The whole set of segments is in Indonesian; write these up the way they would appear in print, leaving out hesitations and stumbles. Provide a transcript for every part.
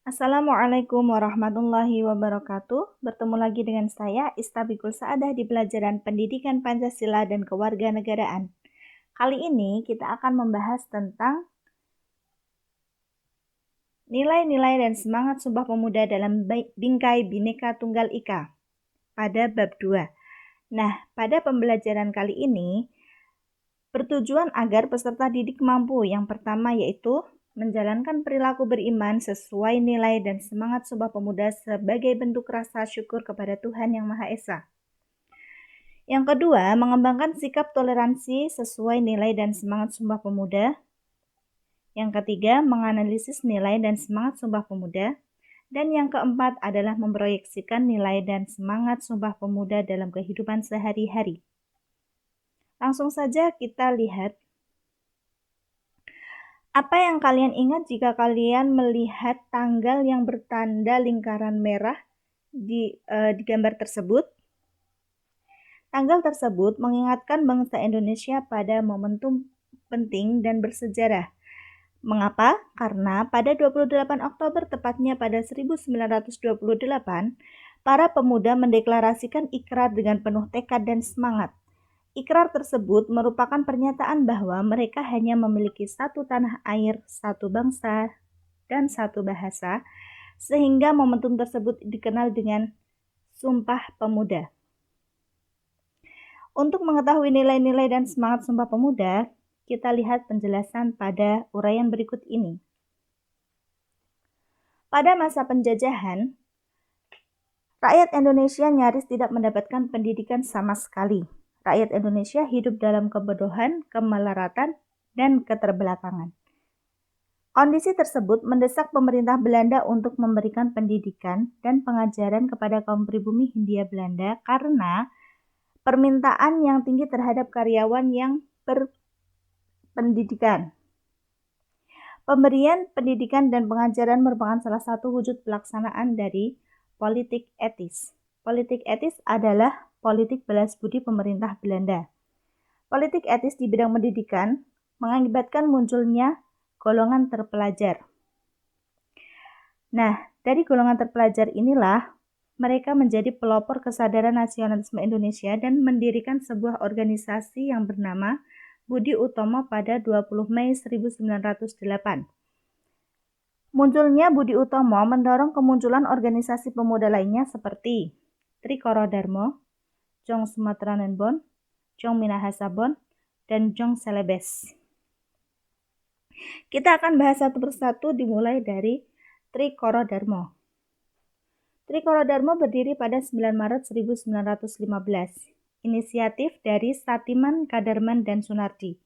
Assalamualaikum warahmatullahi wabarakatuh. Bertemu lagi dengan saya, Istabikul Saadah di pelajaran Pendidikan Pancasila dan Kewarganegaraan. Kali ini kita akan membahas tentang nilai-nilai dan semangat Sumpah Pemuda dalam Bingkai Bhinneka Tunggal Ika pada bab 2. Nah, pada pembelajaran kali ini bertujuan agar peserta didik mampu yang pertama yaitu menjalankan perilaku beriman sesuai nilai dan semangat Sumpah Pemuda sebagai bentuk rasa syukur kepada Tuhan Yang Maha Esa. Yang kedua, mengembangkan sikap toleransi sesuai nilai dan semangat Sumpah Pemuda. Yang ketiga, menganalisis nilai dan semangat Sumpah Pemuda. Dan yang keempat adalah memproyeksikan nilai dan semangat Sumpah Pemuda dalam kehidupan sehari-hari. Langsung saja kita lihat apa yang kalian ingat jika kalian melihat tanggal yang bertanda lingkaran merah di gambar tersebut? Tanggal tersebut mengingatkan bangsa Indonesia pada momentum penting dan bersejarah. Mengapa? Karena pada 28 Oktober tepatnya pada 1928, para pemuda mendeklarasikan ikrar dengan penuh tekad dan semangat. Ikrar tersebut merupakan pernyataan bahwa mereka hanya memiliki satu tanah air, satu bangsa, dan satu bahasa, sehingga momentum tersebut dikenal dengan Sumpah Pemuda. Untuk mengetahui nilai-nilai dan semangat Sumpah Pemuda, kita lihat penjelasan pada uraian berikut ini. Pada masa penjajahan, rakyat Indonesia nyaris tidak mendapatkan pendidikan sama sekali. Rakyat Indonesia hidup dalam kebodohan, kemelaratan, dan keterbelakangan. Kondisi tersebut mendesak pemerintah Belanda untuk memberikan pendidikan dan pengajaran kepada kaum pribumi Hindia Belanda karena permintaan yang tinggi terhadap karyawan yang berpendidikan. Pemberian pendidikan dan pengajaran merupakan salah satu wujud pelaksanaan dari politik etis. Politik etis adalah politik balas budi pemerintah Belanda. Politik etis di bidang pendidikan mengakibatkan munculnya golongan terpelajar. Nah, dari golongan terpelajar inilah mereka menjadi pelopor kesadaran nasionalisme Indonesia dan mendirikan sebuah organisasi yang bernama Budi Utomo pada 20 Mei 1908. Munculnya Budi Utomo mendorong kemunculan organisasi pemuda lainnya seperti Trikoro Darmo, Jong Sumatranenbon, Jong Minahasabon, dan Jong Celebes. Kita akan bahas satu persatu dimulai dari Trikoro Darmo. Trikoro Darmo berdiri pada 9 Maret 1915. Inisiatif dari Satiman, Kadarman, dan Sunardi.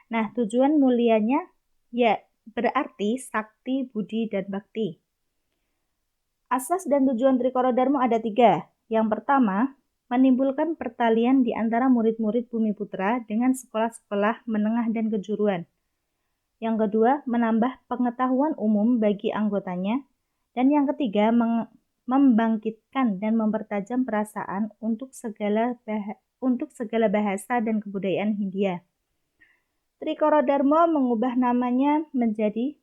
Nah, tujuan mulianya ya berarti sakti, budi, dan bakti. Asas dan tujuan Trikoro Darmo ada 3. Yang pertama, menimbulkan pertalian di antara murid-murid Bumiputra dengan sekolah-sekolah menengah dan kejuruan. Yang kedua, menambah pengetahuan umum bagi anggotanya. Dan yang ketiga, membangkitkan dan mempertajam perasaan untuk segala bahasa dan kebudayaan Hindia. Trikoro Darmo mengubah namanya menjadi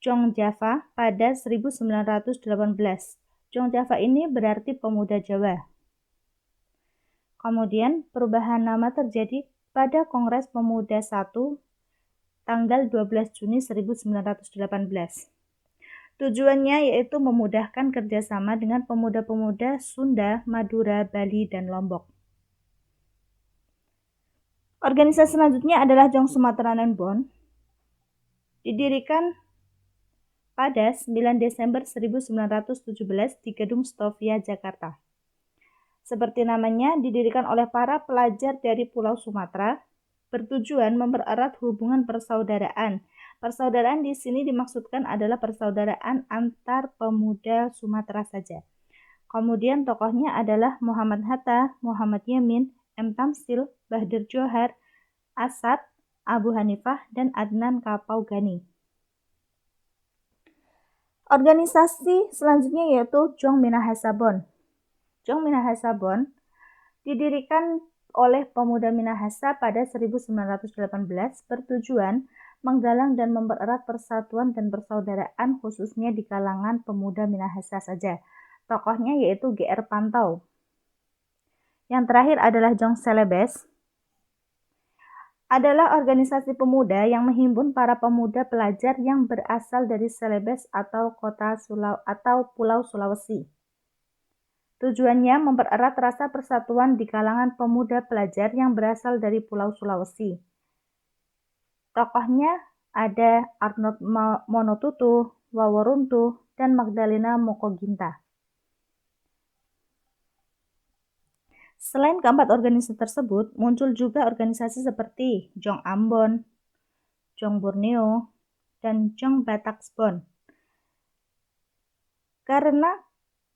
Jong Java pada 1918. Jong Java ini berarti pemuda Jawa. Kemudian perubahan nama terjadi pada Kongres Pemuda 1 tanggal 12 Juni 1918. Tujuannya yaitu memudahkan kerjasama dengan pemuda-pemuda Sunda, Madura, Bali, dan Lombok. Organisasi selanjutnya adalah Jong Sumatranenbon. Didirikan pada 9 Desember 1917 di Gedung Stovia, Jakarta. Seperti namanya, didirikan oleh para pelajar dari Pulau Sumatera, bertujuan mempererat hubungan persaudaraan. Persaudaraan di sini dimaksudkan adalah persaudaraan antar pemuda Sumatera saja. Kemudian tokohnya adalah Muhammad Hatta, Muhammad Yamin, M. Tamsil, Bahadur Johar, Asad, Abu Hanifah, dan Adnan Kapaugani. Organisasi selanjutnya yaitu Jong Minahasabon. Jong Minahasabon didirikan oleh pemuda Minahasa pada 1918 bertujuan menggalang dan mempererat persatuan dan persaudaraan khususnya di kalangan pemuda Minahasa saja. Tokohnya yaitu GR Pantau. Yang terakhir adalah Jong Celebes, adalah organisasi pemuda yang menghimpun para pemuda pelajar yang berasal dari Celebes atau Pulau Sulawesi. Tujuannya mempererat rasa persatuan di kalangan pemuda pelajar yang berasal dari Pulau Sulawesi. Tokohnya ada Arnold Monotutu, Waworuntu, dan Magdalena Mokoginta. Selain keempat organisasi tersebut, muncul juga organisasi seperti Jong Ambon, Jong Borneo, dan Jong Bataksbon. Karena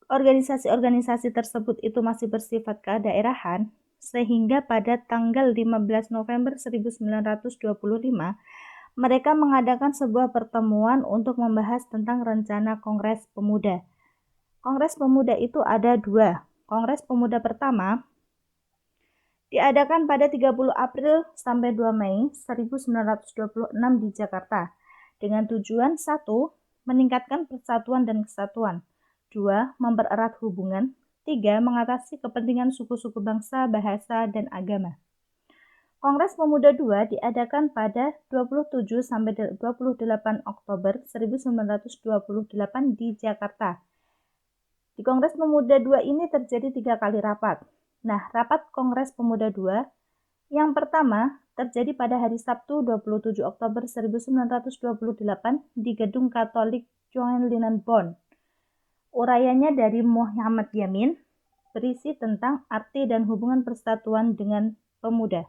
organisasi-organisasi tersebut itu masih bersifat kedaerahan, sehingga pada tanggal 15 November 1925, mereka mengadakan sebuah pertemuan untuk membahas tentang rencana Kongres Pemuda. Kongres Pemuda itu ada dua. Kongres Pemuda pertama diadakan pada 30 April sampai 2 Mei 1926 di Jakarta dengan tujuan 1. Meningkatkan persatuan dan kesatuan, 2. Mempererat hubungan, 3. Mengatasi kepentingan suku-suku bangsa, bahasa, dan agama. Kongres Pemuda II diadakan pada 27 sampai 28 Oktober 1928 di Jakarta. Di Kongres Pemuda II ini terjadi 3 kali rapat. Nah, rapat Kongres Pemuda II yang pertama terjadi pada hari Sabtu 27 Oktober 1928 di Gedung Katolik Johannlinenbond. Urayanya dari Muhammad Yamin berisi tentang arti dan hubungan persatuan dengan pemuda.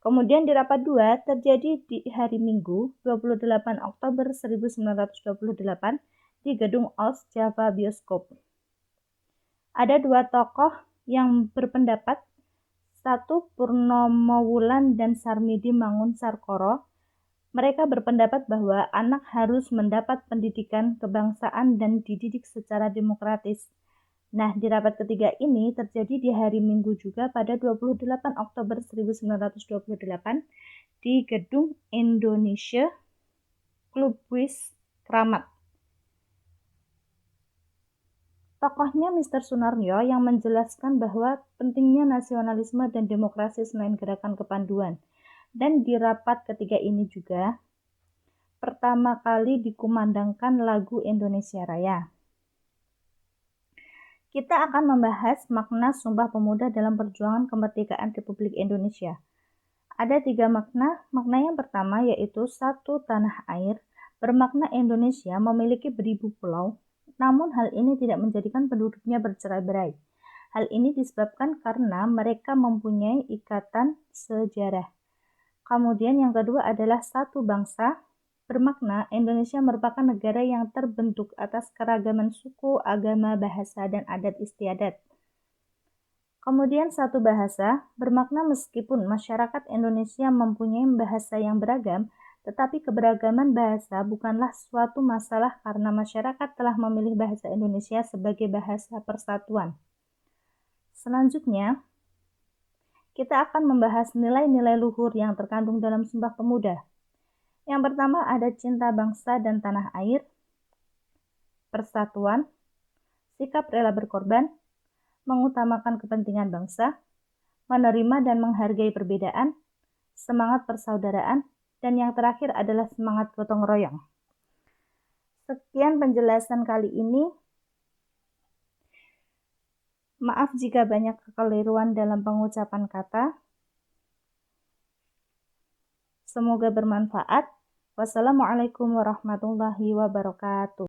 Kemudian di rapat 2 terjadi di hari Minggu 28 Oktober 1928 di Gedung OS Java Bioskop. Ada dua tokoh yang berpendapat, 1. Purnomo Wulan dan Sarmidi Mangun Sarkoro. Mereka berpendapat bahwa anak harus mendapat pendidikan kebangsaan dan dididik secara demokratis. Nah, di rapat ketiga ini terjadi di hari Minggu juga pada 28 Oktober 1928 di Gedung Indonesia Clubhouse Kramat. Tokohnya Mr. Sunaryo yang menjelaskan bahwa pentingnya nasionalisme dan demokrasi selain gerakan kepanduan. Dan di rapat ketiga ini juga pertama kali dikumandangkan lagu Indonesia Raya. Kita akan membahas makna Sumpah Pemuda dalam perjuangan kemerdekaan Republik Indonesia. Ada 3 makna. Makna yang pertama yaitu 1. Tanah air. Bermakna Indonesia memiliki beribu pulau, namun hal ini tidak menjadikan penduduknya bercerai-berai. Hal ini disebabkan karena mereka mempunyai ikatan sejarah. Kemudian yang kedua adalah 1 bangsa. Bermakna Indonesia merupakan negara yang terbentuk atas keragaman suku, agama, bahasa, dan adat istiadat. Kemudian 1 bahasa, bermakna meskipun masyarakat Indonesia mempunyai bahasa yang beragam, tetapi keberagaman bahasa bukanlah suatu masalah karena masyarakat telah memilih bahasa Indonesia sebagai bahasa persatuan. Selanjutnya, kita akan membahas nilai-nilai luhur yang terkandung dalam Sumpah Pemuda. Yang pertama ada cinta bangsa dan tanah air, persatuan, sikap rela berkorban, mengutamakan kepentingan bangsa, menerima dan menghargai perbedaan, semangat persaudaraan, dan yang terakhir adalah semangat gotong royong. Sekian penjelasan kali ini. Maaf jika banyak kekeliruan dalam pengucapan kata. Semoga bermanfaat. Wassalamualaikum warahmatullahi wabarakatuh.